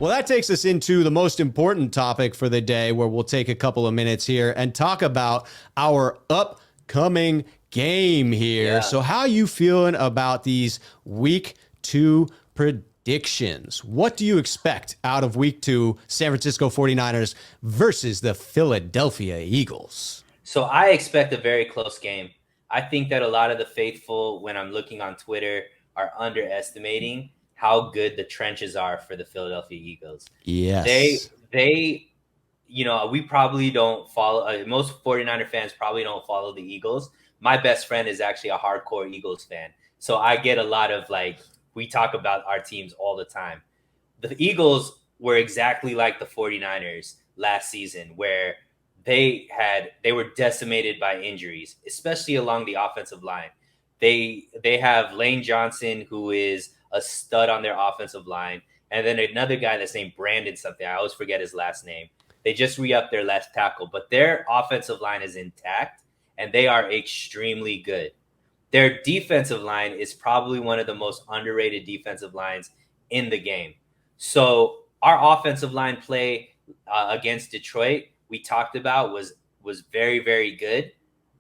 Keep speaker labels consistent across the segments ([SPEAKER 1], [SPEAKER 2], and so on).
[SPEAKER 1] Well, that takes us into the most important topic for the day, where we'll take a couple of minutes here and talk about our upcoming game here.
[SPEAKER 2] Yeah.
[SPEAKER 1] So, how you feeling about these week 2 predictions? What do you expect out of week 2, San Francisco 49ers versus the Philadelphia Eagles?
[SPEAKER 2] So I expect a very close game. I think that a lot of the faithful, when I'm looking on Twitter, are underestimating how good the trenches are for the Philadelphia Eagles. They
[SPEAKER 1] Yes.
[SPEAKER 2] they we probably don't follow most 49er fans probably don't follow the Eagles. My best friend is actually a hardcore Eagles fan. So I get a lot of we talk about our teams all the time. The Eagles were exactly like the 49ers last season, where they were decimated by injuries, especially along the offensive line. They have Lane Johnson, who is a stud on their offensive line, and then another guy that's named Brandon something. I always forget his last name. They just re-upped their left tackle, but their offensive line is intact and they are extremely good. Their defensive line is probably one of the most underrated defensive lines in the game. So our offensive line play against Detroit, we talked about, was very very good.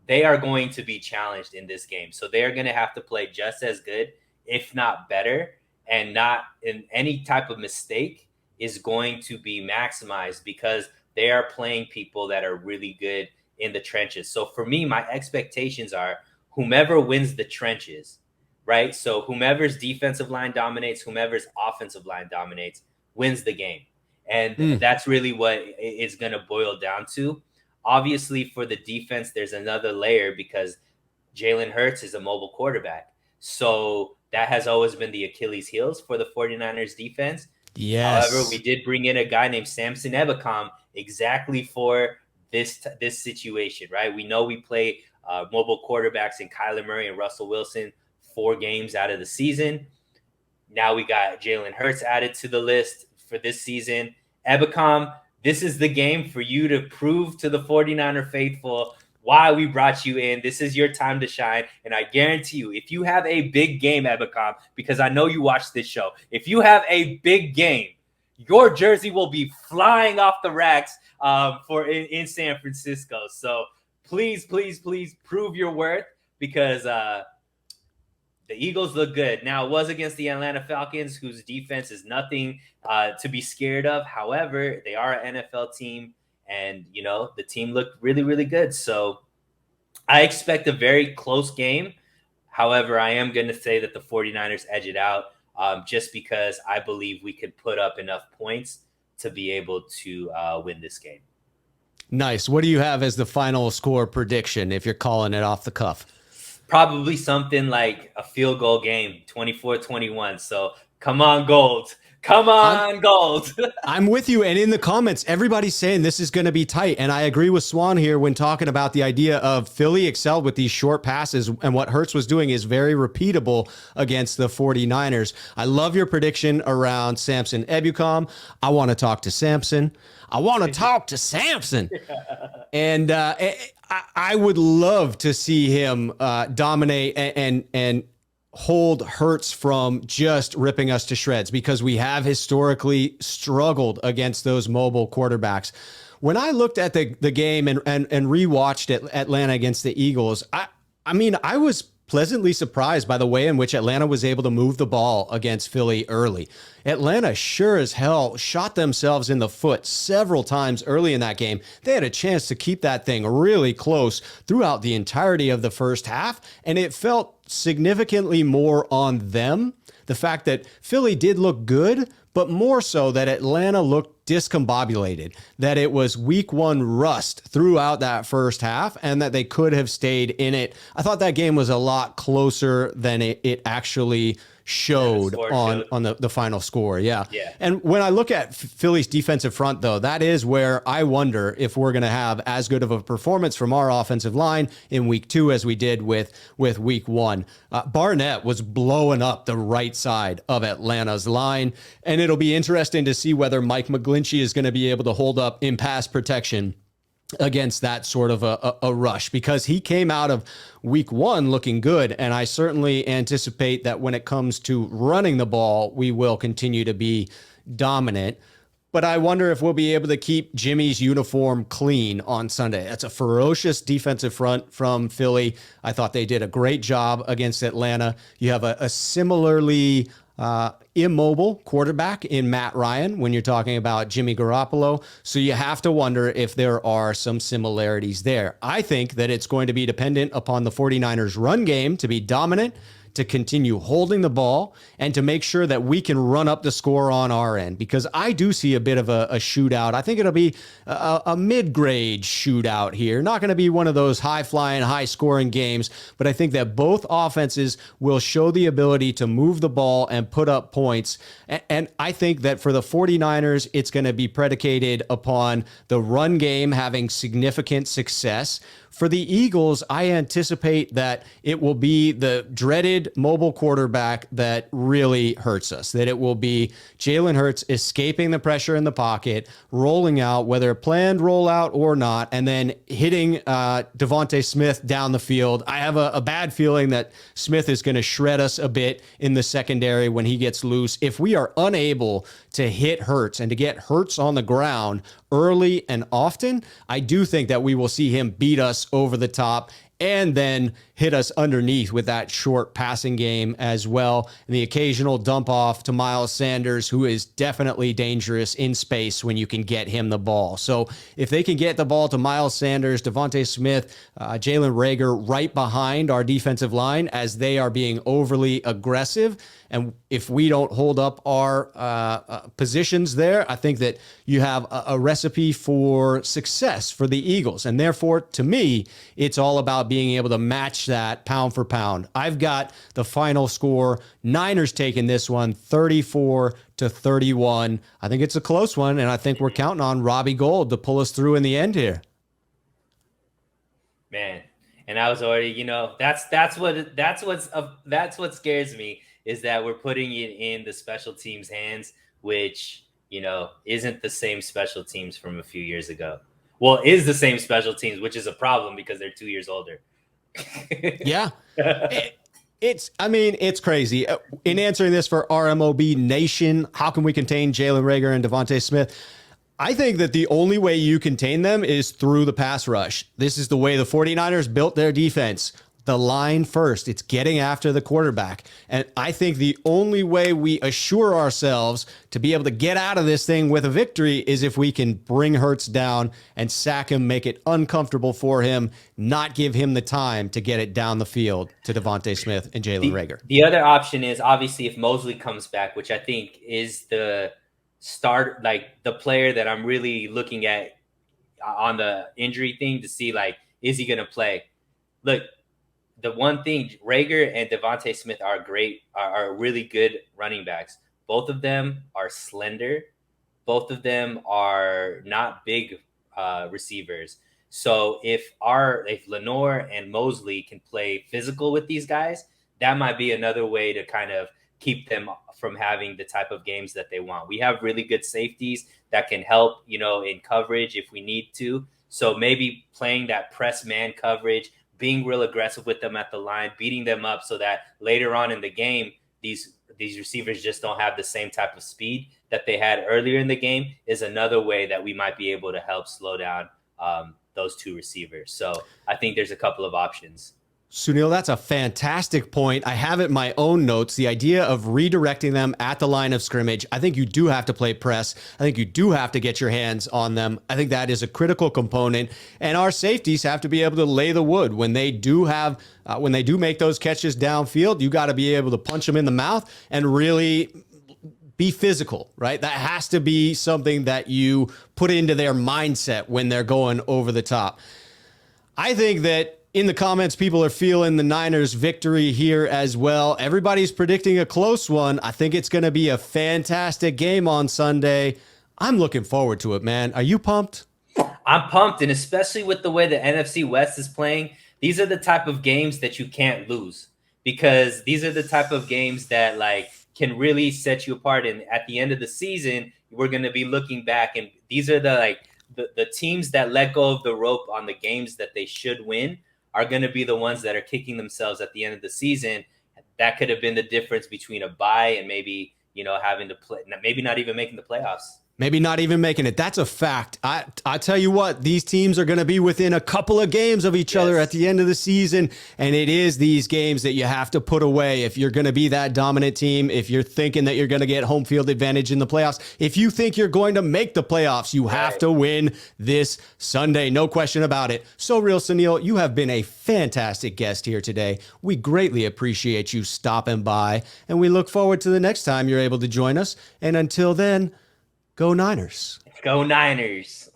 [SPEAKER 2] They are going to be challenged in this game, so they are going to have to play just as good, if not better, and not in any type of mistake is going to be maximized because they are playing people that are really good in the trenches. So for me, my expectations are whomever wins the trenches, right? So whomever's defensive line dominates, whomever's offensive line dominates, wins the game. And
[SPEAKER 1] Mm.
[SPEAKER 2] that's really what it's going to boil down to. Obviously, for the defense, there's another layer because Jalen Hurts is a mobile quarterback. So that has always been the Achilles heels for the 49ers defense. However, we
[SPEAKER 1] Yes.
[SPEAKER 2] did bring in a guy named Samson Ebicom exactly for this situation, right? We know we play mobile quarterbacks in Kyler Murray and Russell Wilson 4 games out of the season. Now we got Jalen Hurts added to the list for this season. Ebicom, this is the game for you to prove to the 49er faithful why we brought you in. This is your time to shine. And I guarantee you, if you have a big game, Ebicom, because I know you watch this show, if you have a big game, your jersey will be flying off the racks in San Francisco. So please, please, please prove your worth because the Eagles look good. Now, it was against the Atlanta Falcons, whose defense is nothing to be scared of. However, they are an NFL team, and, the team looked really, really good. So I expect a very close game. However, I am going to say that the 49ers edge it out just because I believe we could put up enough points to be able to win this game.
[SPEAKER 1] Nice. What do you have as the final score prediction if you're calling it off the cuff?
[SPEAKER 2] Probably something like a field goal game, 24-21. So come on, Gold. Come
[SPEAKER 1] I'm
[SPEAKER 2] on, Gold.
[SPEAKER 1] I'm with you. And in the comments, everybody's saying this is going to be tight. And I agree with Swan here when talking about the idea of Philly excelled with these short passes. And what Hurts was doing is very repeatable against the 49ers. I love your prediction around Samson Ebukam. I want to talk to Samson. I want to talk to Samson. And I would love to see him dominate and hold Hurts from just ripping us to shreds, because we have historically struggled against those mobile quarterbacks. When I looked at the game and rewatched it, Atlanta against the Eagles, I mean, I was pleasantly surprised by the way in which Atlanta was able to move the ball against Philly early. Atlanta sure as hell shot themselves in the foot several times early in that game. They had a chance to keep that thing really close throughout the entirety of the first half, and it felt significantly more on them. The fact that Philly did look good, but more so that Atlanta looked discombobulated, that it was week 1 rust throughout that first half and that they could have stayed in it. I thought that game was a lot closer than it actually showed on the final score. Yeah.
[SPEAKER 2] Yeah.
[SPEAKER 1] And when I look at Philly's defensive front, though, that is where I wonder if we're going to have as good of a performance from our offensive line in week 2 as we did with week 1. Barnett was blowing up the right side of Atlanta's line, and it'll be interesting to see whether Mike McGlinchey is going to be able to hold up in pass protection against that sort of a rush, because he came out of week 1 looking good. And I certainly anticipate that when it comes to running the ball, we will continue to be dominant. But I wonder if we'll be able to keep Jimmy's uniform clean on Sunday. That's a ferocious defensive front from Philly. I thought they did a great job against Atlanta. You have a similarly immobile quarterback in Matt Ryan when you're talking about Jimmy Garoppolo. So you have to wonder if there are some similarities there. I think that it's going to be dependent upon the 49ers run game to be dominant, to continue holding the ball, and to make sure that we can run up the score on our end, because I do see a bit of a shootout. I think it'll be a mid-grade shootout here. Not going to be one of those high-flying, high-scoring games, but I think that both offenses will show the ability to move the ball and put up points. And I think that for the 49ers, it's going to be predicated upon the run game having significant success. For the Eagles, I anticipate that it will be the dreaded mobile quarterback that really hurts us, that it will be Jalen Hurts escaping the pressure in the pocket, rolling out, whether a planned rollout or not, and then hitting Devontae Smith down the field. I have a bad feeling that Smith is going to shred us a bit in the secondary when he gets loose. If we are unable to hit Hurts and to get Hurts on the ground early and often, I do think that we will see him beat us over the top and then hit us underneath with that short passing game as well. And the occasional dump off to Miles Sanders, who is definitely dangerous in space when you can get him the ball. So if they can get the ball to Miles Sanders, Devontae Smith, Jalen Reagor right behind our defensive line as they are being overly aggressive, and if we don't hold up our positions there, I think that you have a recipe for success for the Eagles. And therefore, to me, it's all about being able to match that pound for pound. I've got the final score. Niners taking this one 34-31. I think it's a close one, and I think we're counting on Robbie Gould to pull us through in the end here.
[SPEAKER 2] Man, and I was already, that's what scares me, is that we're putting it in the special teams' hands, which, isn't the same special teams from a few years ago. Well, is the same special teams, which is a problem because they're 2 years older.
[SPEAKER 1] Yeah. It's crazy. In answering this for RMOB Nation, how can we contain Jalen Reagor and Devontae Smith? I think that the only way you contain them is through the pass rush. This is the way the 49ers built their defense. The line first. It's getting after the quarterback. And I think the only way we assure ourselves to be able to get out of this thing with a victory is if we can bring Hurts down and sack him, make it uncomfortable for him, not give him the time to get it down the field to Devontae Smith and Jalen Reagor.
[SPEAKER 2] The other option is obviously if Mosley comes back, which I think is the start, like the player that I'm really looking at on the injury thing to see, like, is he going to play? Look, the one thing, Reagor and Devontae Smith are really good running backs. Both of them are slender. Both of them are not big receivers. So if Lenore and Mosley can play physical with these guys, that might be another way to kind of keep them from having the type of games that they want. We have really good safeties that can help, in coverage if we need to. So maybe playing that press man coverage, being real aggressive with them at the line, beating them up so that later on in the game, these receivers just don't have the same type of speed that they had earlier in the game, is another way that we might be able to help slow down those two receivers. So I think there's a couple of options.
[SPEAKER 1] Suneil, that's a fantastic point. I have it in my own notes, the idea of redirecting them at the line of scrimmage. I think you do have to play press. I think you do have to get your hands on them. I think that is a critical component. And our safeties have to be able to lay the wood. When they do make those catches downfield, you got to be able to punch them in the mouth and really be physical, right? That has to be something that you put into their mindset when they're going over the top. I think that in the comments, people are feeling the Niners victory here as well. Everybody's predicting a close one. I think it's going to be a fantastic game on Sunday. I'm looking forward to it, man. Are you pumped?
[SPEAKER 2] I'm pumped, and especially with the way the NFC West is playing, these are the type of games that you can't lose, because these are the type of games that can really set you apart. And at the end of the season, we're going to be looking back, and these are the teams that let go of the rope on the games that they should win are going to be the ones that are kicking themselves at the end of the season. That could have been the difference between a bye and maybe, having to play, maybe not even making the playoffs.
[SPEAKER 1] Maybe not even making it. That's a fact. I tell you what, these teams are going to be within a couple of games of each other at the end of the season. And it is these games that you have to put away if you're going to be that dominant team. If you're thinking that you're going to get home field advantage in the playoffs, if you think you're going to make the playoffs, you have to win this Sunday. No question about it. So Real Suneil, you have been a fantastic guest here today. We greatly appreciate you stopping by, and we look forward to the next time you're able to join us. And until then, go Niners.
[SPEAKER 2] Go Niners.